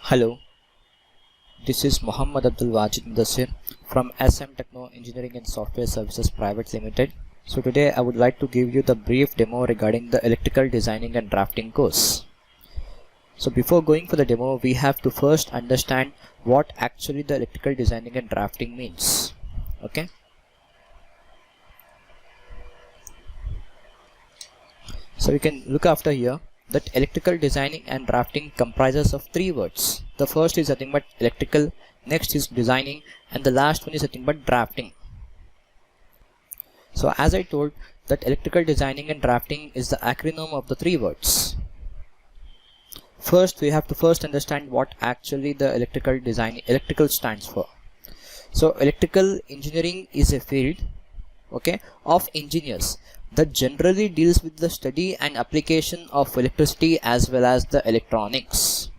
Hello, this is Muhammad Abdul Wajid Mudassir from SM Techno Engineering and Software Services Private Limited. So today I would like to give you the brief demo regarding the electrical designing and drafting course. So before going for the demo, we have to first understand what actually the electrical designing and drafting means. Okay. So you can look after here that electrical designing and drafting comprises of three words. The first is nothing but electrical, next is designing, and the last one is nothing but drafting. So as I told, that electrical designing and drafting is the acronym of the three words. First, we have to first understand what actually the electrical stands for. So electrical engineering is a field, okay, of engineers that generally deals with the study and application of electricity as well as the electronics.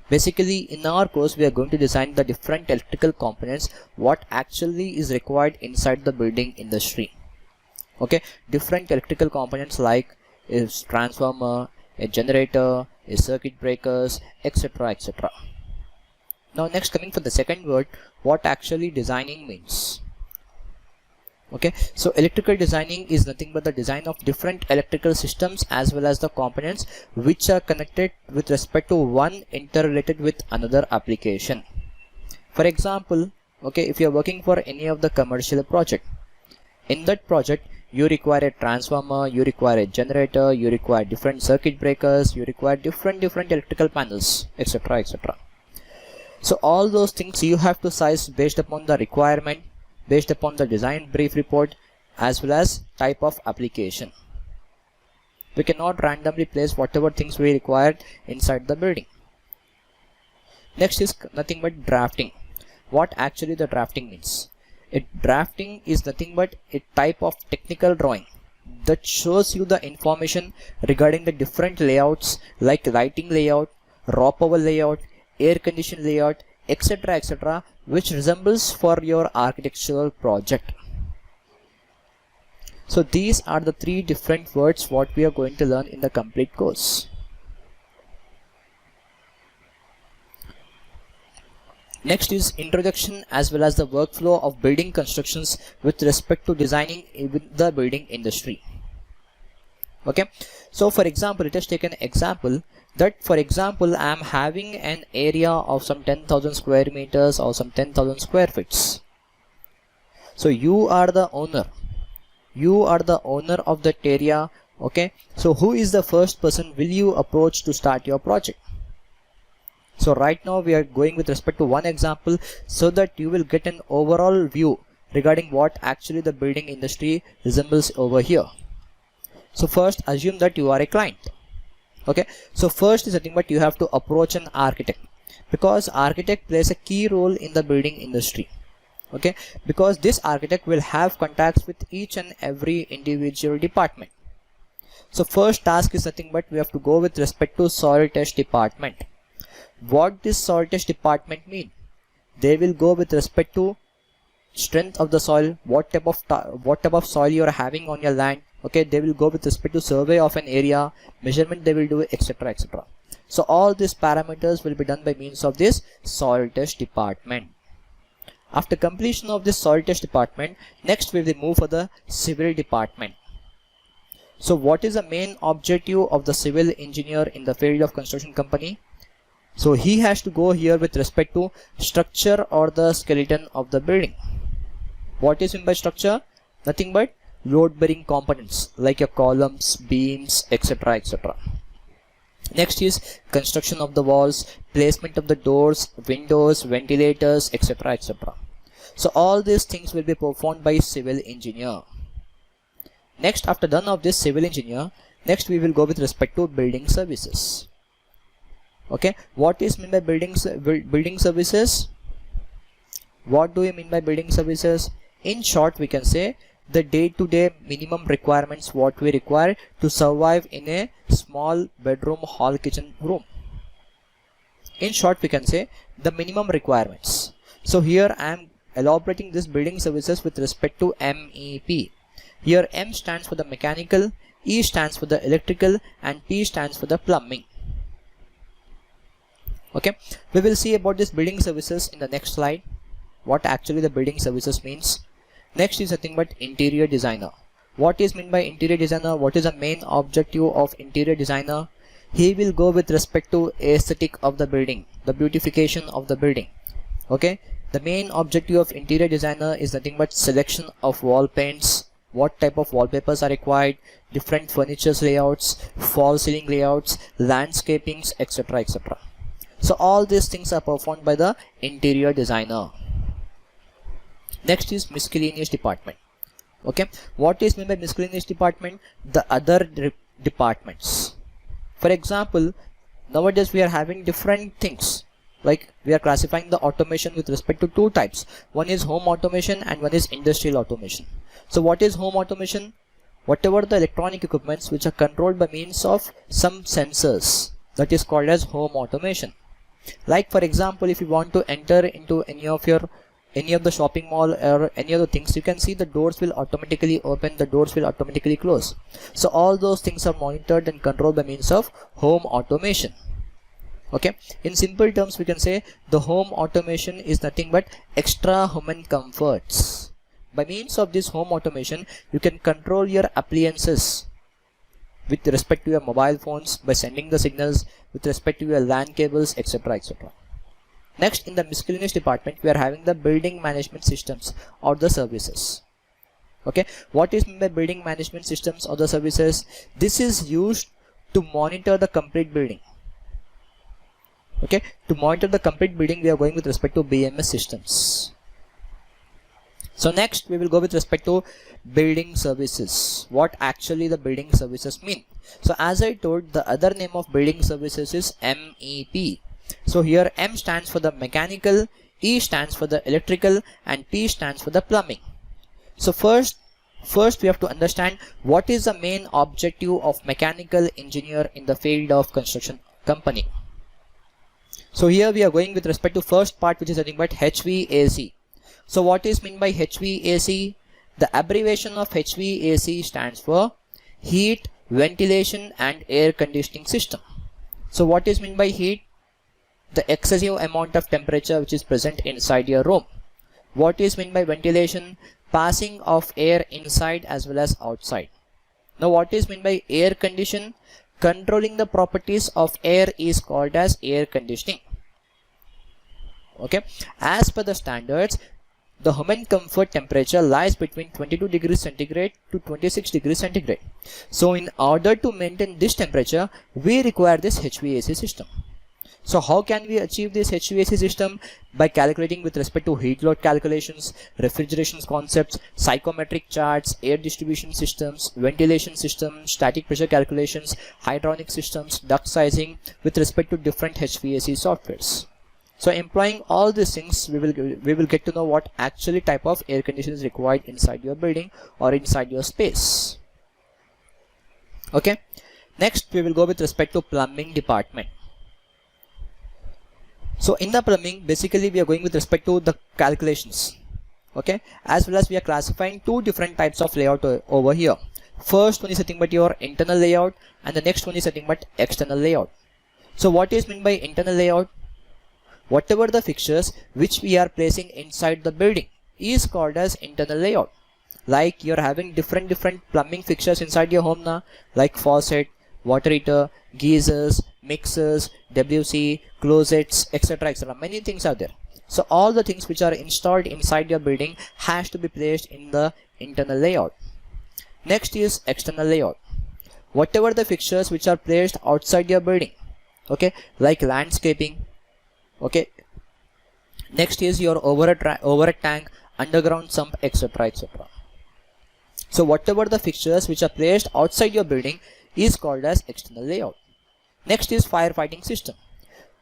Basically, in our course we are going to design the different electrical components what actually is required inside the building industry. Okay, different electrical components like is transformer, a generator, a circuit breakers, etc, etc. Now next, coming for the second word, what actually designing means. Okay, so electrical designing is nothing but the design of different electrical systems as well as the components which are connected with respect to one interrelated with another application. For example, okay, if you are working for any of the commercial project, in that project you require a transformer, you require a generator, you require different circuit breakers, you require different electrical panels, etc, etc. So all those things you have to size based upon the requirement, based upon the design brief report as well as type of application. We cannot randomly place whatever things we require inside the building. Next is nothing but drafting. What actually the drafting means. Drafting is nothing but a type of technical drawing that shows you the information regarding the different layouts like lighting layout, raw power layout, air condition layout, etc, etc, which resembles for your architectural project. So these are the three different words what we are going to learn in the complete course. Next is introduction as well as the workflow of building constructions with respect to designing with the building industry. Okay, so for example, let us take an example that for example I am having an area of some 10,000 square meters or some 10,000 square feet. So you are the owner of that area. Okay, so who is the first person will you approach to start your project? So right now we are going with respect to one example so that you will get an overall view regarding what actually the building industry resembles over here. So first, assume that you are a client. Okay, so first is nothing but you have to approach an architect, because architect plays a key role in the building industry. Okay, because this architect will have contacts with each and every individual department. So first task is nothing but we have to go with respect to soil test department. What this soil test department mean? They will go with respect to strength of the soil, what type of soil you are having on your land. Okay, they will go with respect to survey of an area, measurement they will do, etc, etc. So all these parameters will be done by means of this soil test department. After completion of this soil test department, next we will move for the civil department. So what is the main objective of the civil engineer in the field of construction company? So he has to go here with respect to structure or the skeleton of the building. What is meant by structure? Nothing but load bearing components like your columns, beams, etc, etc. Next is construction of the walls, placement of the doors, windows, ventilators, etc, etc. So all these things will be performed by civil engineer. Next, after done of this civil engineer, next we will go with respect to building services. Okay, what is meant by building services? What do you mean by building services? In short, we can say the day-to-day minimum requirements what we require to survive in a small bedroom, hall, kitchen, room. In short, we can say the minimum requirements. So here I am elaborating this building services with respect to MEP. Here M stands for the mechanical, E stands for the electrical, and P stands for the plumbing. Okay, we will see about this building services in the next slide, what actually the building services means. Next is nothing but interior designer. What is meant by interior designer? What is the main objective of interior designer? He will go with respect to aesthetic of the building, the beautification of the building. Okay, the main objective of interior designer is nothing but selection of wall paints, what type of wallpapers are required, different furniture layouts, fall ceiling layouts, landscapings, etc, etc. So all these things are performed by the interior designer. Next is miscellaneous department. Okay, what is meant by miscellaneous department? The other departments. For example, nowadays we are having different things, like we are classifying the automation with respect to two types. One is home automation and one is industrial automation. So what is home automation? Whatever the electronic equipments which are controlled by means of some sensors, that is called as home automation. Like for example, if you want to enter into any of the shopping mall or any other things, you can see the doors will automatically open, the doors will automatically close. So all those things are monitored and controlled by means of home automation. Okay, in simple terms we can say the home automation is nothing but extra human comforts. By means of this home automation, you can control your appliances with respect to your mobile phones by sending the signals, with respect to your LAN cables, etc, etc. Next, in the miscellaneous department, we are having the building management systems or the services. Okay, what is meant by building management systems or the services? This is used to monitor the complete building. Okay, to monitor the complete building, we are going with respect to BMS systems. So next we will go with respect to building services. What actually the building services mean? So as I told, the other name of building services is MEP. So here M stands for the mechanical, E stands for the electrical, and P stands for the plumbing. So first we have to understand what is the main objective of mechanical engineer in the field of construction company. So here we are going with respect to first part, which is nothing but HVAC. So what is meant by HVAC? The abbreviation of HVAC stands for heat, ventilation and air conditioning system. So what is meant by heat? The excessive amount of temperature which is present inside your room. What is meant by ventilation? Passing of air inside as well as outside. Now what is meant by air condition? Controlling the properties of air is called as air conditioning. Okay, as per the standards, the human comfort temperature lies between 22 degrees centigrade to 26 degrees centigrade. So in order to maintain this temperature, we require this HVAC system. So how can we achieve this HVAC system? By calculating with respect to heat load calculations, refrigeration concepts, psychometric charts, air distribution systems, ventilation systems, static pressure calculations, hydronic systems, duct sizing with respect to different HVAC softwares. So employing all these things, we will get to know what actually type of air conditioning is required inside your building or inside your space. Okay, next we will go with respect to plumbing department. So in the plumbing, basically we are going with respect to the calculations. Okay, as well as we are classifying two different types of layout over here. First one is nothing but your internal layout, and the next one is nothing but external layout. So what is meant by internal layout? Whatever the fixtures which we are placing inside the building is called as internal layout. Like you're having different plumbing fixtures inside your home now, like faucet, water heater, geysers, mixers, WC, closets, etc, etc. Many things are there. So all the things which are installed inside your building has to be placed in the internal layout. Next is external layout. Whatever the fixtures which are placed outside your building, okay, like landscaping. Okay, next is your overhead tank, underground sump, etc, etc. So whatever the fixtures which are placed outside your building is called as external layout. Next is firefighting system.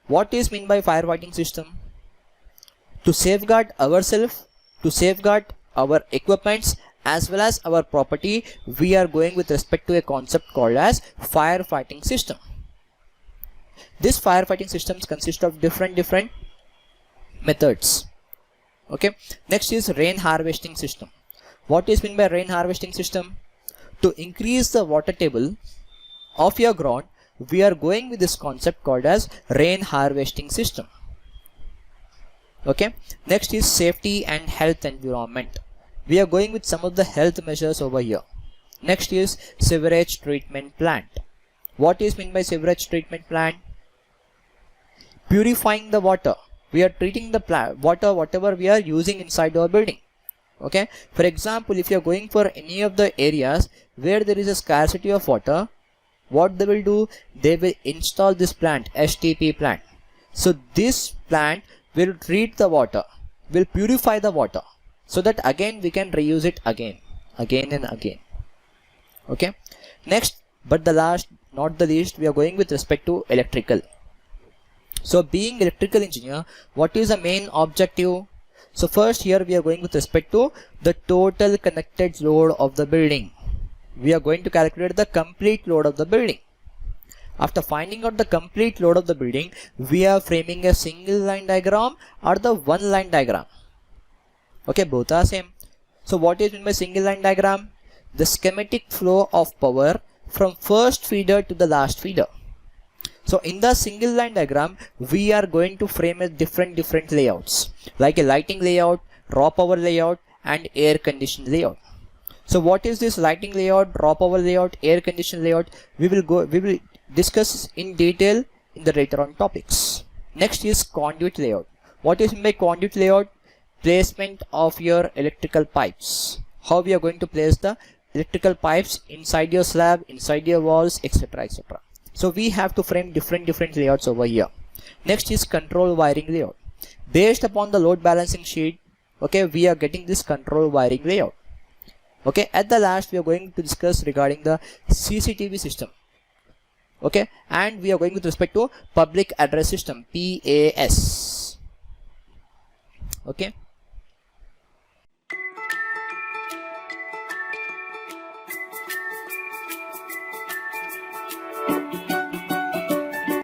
What is meant by firefighting system? To safeguard ourselves, to safeguard our equipments as well as our property, we are going with respect to a concept called as firefighting system. This firefighting systems consist of different methods. Okay, next is rain harvesting system. What is meant by rain harvesting system? To increase the water table of your ground we are going with this concept called as rain harvesting system. Okay, next is safety and health environment. We are going with some of the health measures over here. Next is sewage treatment plant. What is meant by sewage treatment plant? Purifying the water. We are treating the water whatever we are using inside our building. Okay, for example, if you are going for any of the areas where there is a scarcity of water, what they will do, they will install this plant, STP plant. So this plant will treat the water, will purify the water, so that again we can reuse it again and again. Okay, next but the last not the least, we are going with respect to electrical. So being electrical engineer, what is the main objective? So first here we are going with respect to the total connected load of the building. We are going to calculate the complete load of the building. After finding out the complete load of the building, we are framing a single line diagram or the one line diagram. Okay, both are same. So what is meant by single line diagram? The schematic flow of power from first feeder to the last feeder. So in the single line diagram, we are going to frame a different layouts, like a lighting layout, raw power layout, and air conditioning layout. So what is this lighting layout, raw power layout, air conditioning layout? We will discuss in detail in the later on topics. Next is conduit layout. What is by conduit layout? Placement of your electrical pipes. How we are going to place the electrical pipes inside your slab, inside your walls, etc., etc. So we have to frame different layouts over here. Next is control wiring layout. Based upon the load balancing sheet, okay, we are getting this control wiring layout. Okay, at the last we are going to discuss regarding the CCTV system. Okay, and we are going with respect to public address system, PAS. Okay.